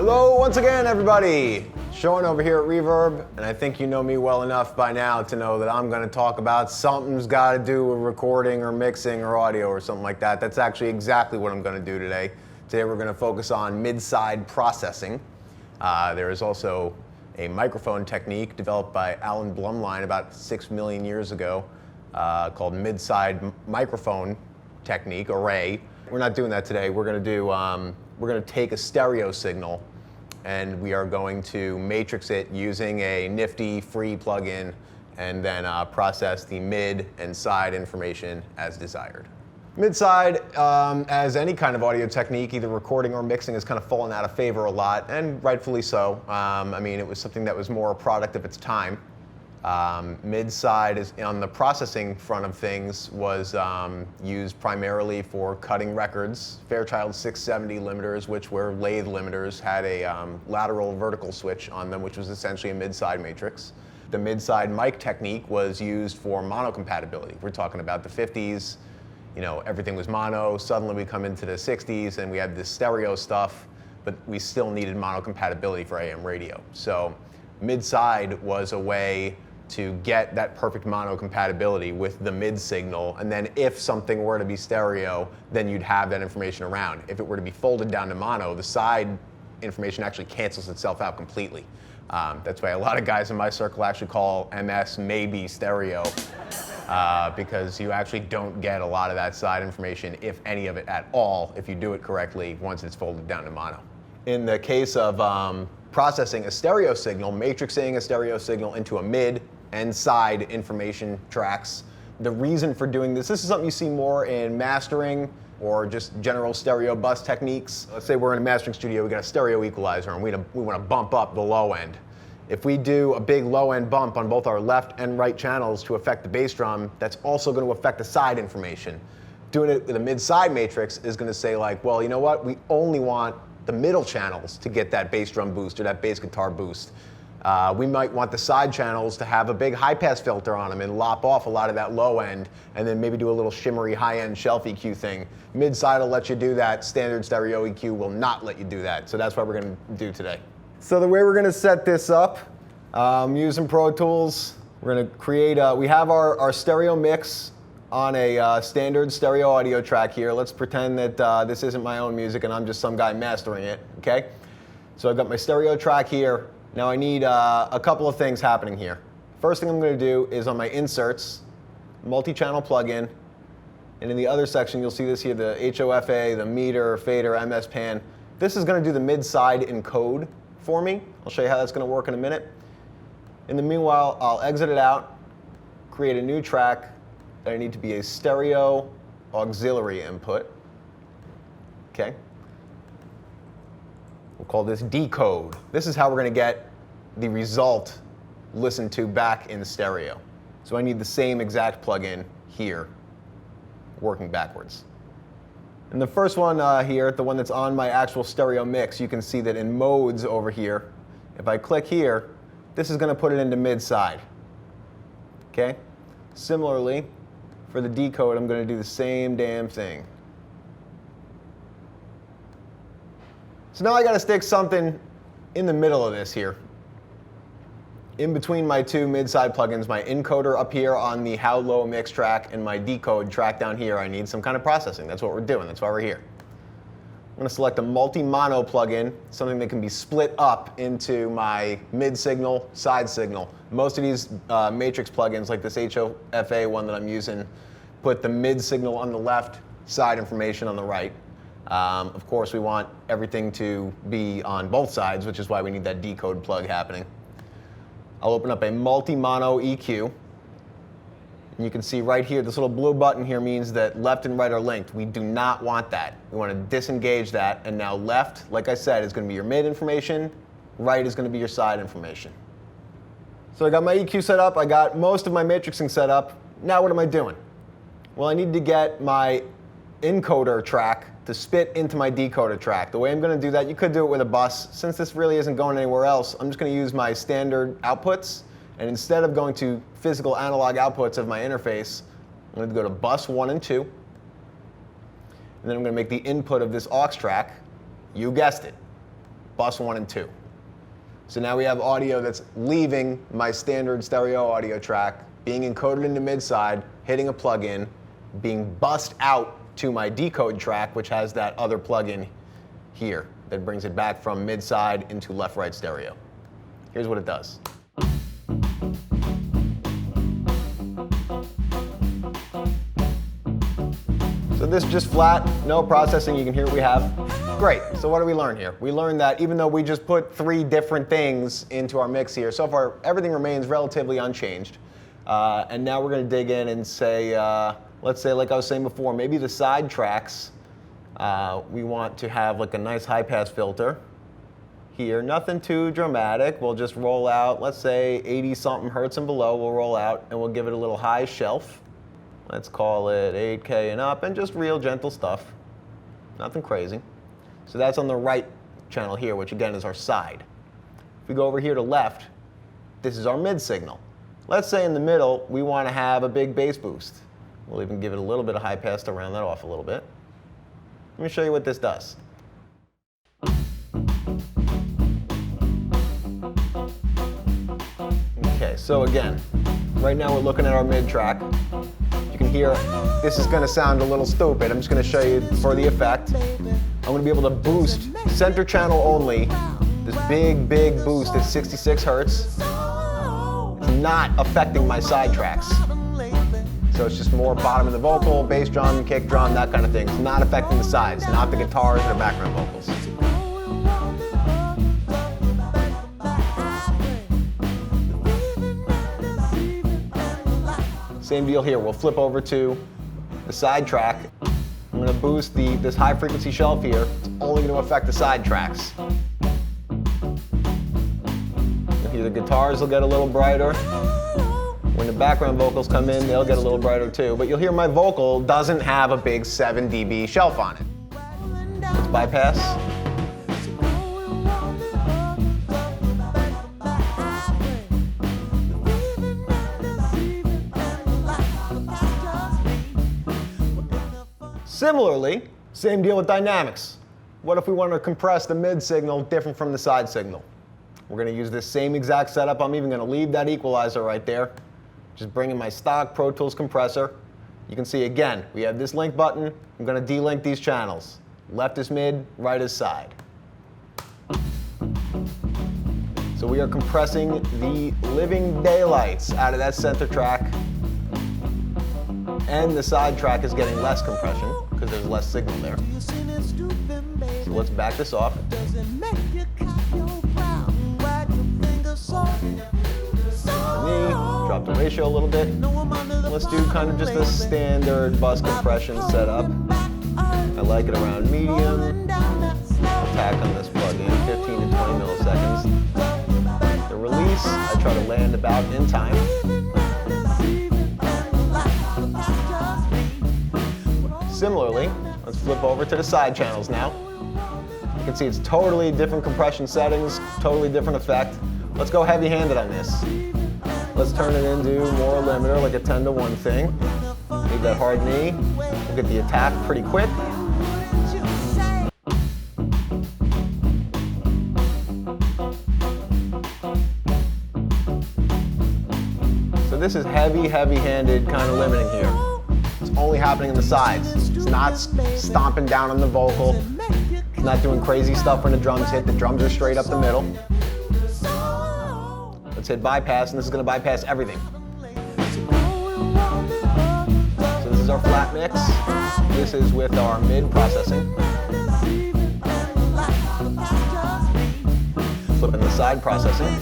Hello once again, everybody. Sean over here at Reverb, and I think you know me well enough by now to know that I'm going to talk about something's got to do with recording or mixing or audio or something like that. That's actually exactly what I'm going to do today. Today we're going to focus on mid-side processing. There is also a microphone technique developed by Alan Blumlein about 6 million years ago called mid-side microphone technique, array. We're not doing that today. We're going to take a stereo signal and we are going to matrix it using a nifty free plugin and then process the mid and side information as desired. Mid-side, as any kind of audio technique, either recording or mixing, has kind of fallen out of favor a lot, and rightfully so. I mean, it was something that was more a product of its time. Mid-side, is on the processing front of things, was used primarily for cutting records. Fairchild 670 limiters, which were lathe limiters, had a lateral vertical switch on them, which was essentially a mid-side matrix. The mid-side mic technique was used for mono compatibility. We're talking about the 50s. You know, everything was mono. Suddenly we come into the 60s and we had this stereo stuff, but we still needed mono compatibility for AM radio. So mid-side was a way to get that perfect mono compatibility with the mid signal, and then if something were to be stereo, then you'd have that information around. If it were to be folded down to mono, the side information actually cancels itself out completely. That's why a lot of guys in my circle actually call MS maybe stereo, because you actually don't get a lot of that side information, if any of it at all, if you do it correctly once it's folded down to mono. In the case of processing a stereo signal, matrixing a stereo signal into a mid and side information tracks. The reason for doing this is something you see more in mastering or just general stereo bus techniques. Let's say we're in a mastering studio, we got a stereo equalizer and we want to bump up the low end. If we do a big low end bump on both our left and right channels to affect the bass drum, that's also going to affect the side information. Doing it with a mid-side matrix is going to say like, well, you know what, we only want the middle channels to get that bass drum boost or that bass guitar boost. We might want the side channels to have a big high-pass filter on them and lop off a lot of that low end, and then maybe do a little shimmery high-end shelf EQ thing. Mid-side will let you do that. Standard stereo EQ will not let you do that. So that's what we're going to do today. So the way we're going to set this up, using Pro Tools, we're going to create, we have our stereo mix on a standard stereo audio track here. Let's pretend that this isn't my own music and I'm just some guy mastering it, okay? So I've got my stereo track here. Now I need a couple of things happening here. First thing I'm going to do is on my inserts, multi-channel plugin, and in the other section you'll see this here, the HOFA, the meter, fader, MS pan. This is going to do the mid-side encode for me. I'll show you how that's going to work in a minute. In the meanwhile, I'll exit it out, create a new track that I need to be a stereo auxiliary input. Okay. We'll call this decode. This is how we're going to get the result listened to back in stereo. So I need the same exact plugin here, working backwards. And the first one here, the one that's on my actual stereo mix, you can see that in modes over here, if I click here, this is going to put it into mid-side. Okay? Similarly, for the decode, I'm going to do the same damn thing. So now I got to stick something in the middle of this here. In between my two mid-side plugins, my encoder up here on the how low mix track and my decode track down here, I need some kind of processing. That's what we're doing. That's why we're here. I'm going to select a multi-mono plugin, something that can be split up into my mid signal, side signal. Most of these matrix plugins, like this HOFA one that I'm using, put the mid signal on the left, side information on the right. Of course, we want everything to be on both sides, which is why we need that decode plug happening. I'll open up a multi-mono EQ. And you can see right here, this little blue button here means that left and right are linked. We do not want that. We want to disengage that. And now left, like I said, is going to be your mid information. Right is going to be your side information. So I got my EQ set up. I got most of my matrixing set up. Now what am I doing? Well, I need to get my encoder track to spit into my decoder track. The way I'm going to do that, you could do it with a bus. Since this really isn't going anywhere else, I'm just going to use my standard outputs. And instead of going to physical analog outputs of my interface, I'm going to go to bus 1 and 2. And then I'm going to make the input of this aux track, you guessed it, bus 1 and 2. So now we have audio that's leaving my standard stereo audio track, being encoded into mid-side, hitting a plug-in, being bussed out to my decode track, which has that other plug-in here that brings it back from mid-side into left-right stereo. Here's what it does. So this is just flat, no processing. You can hear what we have. Great. So what do we learn here? We learned that even though we just put 3 different things into our mix here, so far everything remains relatively unchanged. And now we're going to dig in and say, let's say, like I was saying before, maybe the side tracks, we want to have like a nice high-pass filter here. Nothing too dramatic. We'll just roll out, let's say 80-something hertz and below. We'll roll out and we'll give it a little high shelf. Let's call it 8K and up, and just real gentle stuff. Nothing crazy. So that's on the right channel here, which again is our side. If we go over here to left, this is our mid signal. Let's say in the middle, we want to have a big bass boost. We'll even give it a little bit of high pass to round that off a little bit. Let me show you what this does. Okay, so again, right now we're looking at our mid track. You can hear, this is going to sound a little stupid. I'm just going to show you for the effect. I'm going to be able to boost center channel only. This big boost at 66 hertz. It's not affecting my side tracks. So it's just more bottom of the vocal, bass drum, kick drum, that kind of thing. It's not affecting the sides, not the guitars or the background vocals. Same deal here. We'll flip over to the side track. I'm going to boost this high frequency shelf here. It's only going to affect the side tracks. Here the guitars will get a little brighter. When the background vocals come in, they'll get a little brighter too. But you'll hear my vocal doesn't have a big 7 dB shelf on it. Let's bypass. Similarly, same deal with dynamics. What if we want to compress the mid signal different from the side signal? We're going to use this same exact setup. I'm even going to leave that equalizer right there. Just bring in my stock Pro Tools compressor. You can see again, we have this link button. I'm going to delink these channels. Left is mid, right is side. So we are compressing the living daylights out of that center track. And the side track is getting less compression because there's less signal there. So let's back this off. Drop the ratio a little bit. Let's do kind of just a standard bus compression setup. I like it around medium. Attack on this plug-in, 15 to 20 milliseconds. The release, I try to land about in time. Similarly, let's flip over to the side channels now. You can see it's totally different compression settings, totally different effect. Let's go heavy-handed on this. Let's turn it into more limiter, like a 10 to 1 thing. Need that hard knee. We'll get the attack pretty quick. So this is heavy-handed kind of limiting here. It's only happening in the sides. It's not stomping down on the vocal. It's not doing crazy stuff when the drums hit. The drums are straight up the middle. Let's hit bypass, and this is going to bypass everything. So this is our flat mix. This is with our mid processing. Flipping the side processing.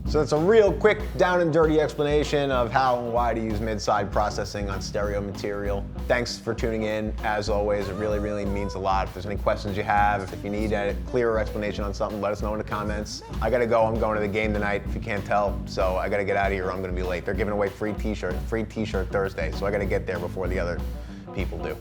So it's a real quick, down and dirty explanation of how and why to use mid-side processing on stereo material. Thanks for tuning in. As always, it really means a lot. If there's any questions you have, if you need a clearer explanation on something, let us know in the comments. I gotta go, I'm going to the game tonight, if you can't tell, so I gotta get out of here or I'm gonna be late. They're giving away free t-shirt Thursday, so I gotta get there before the other people do.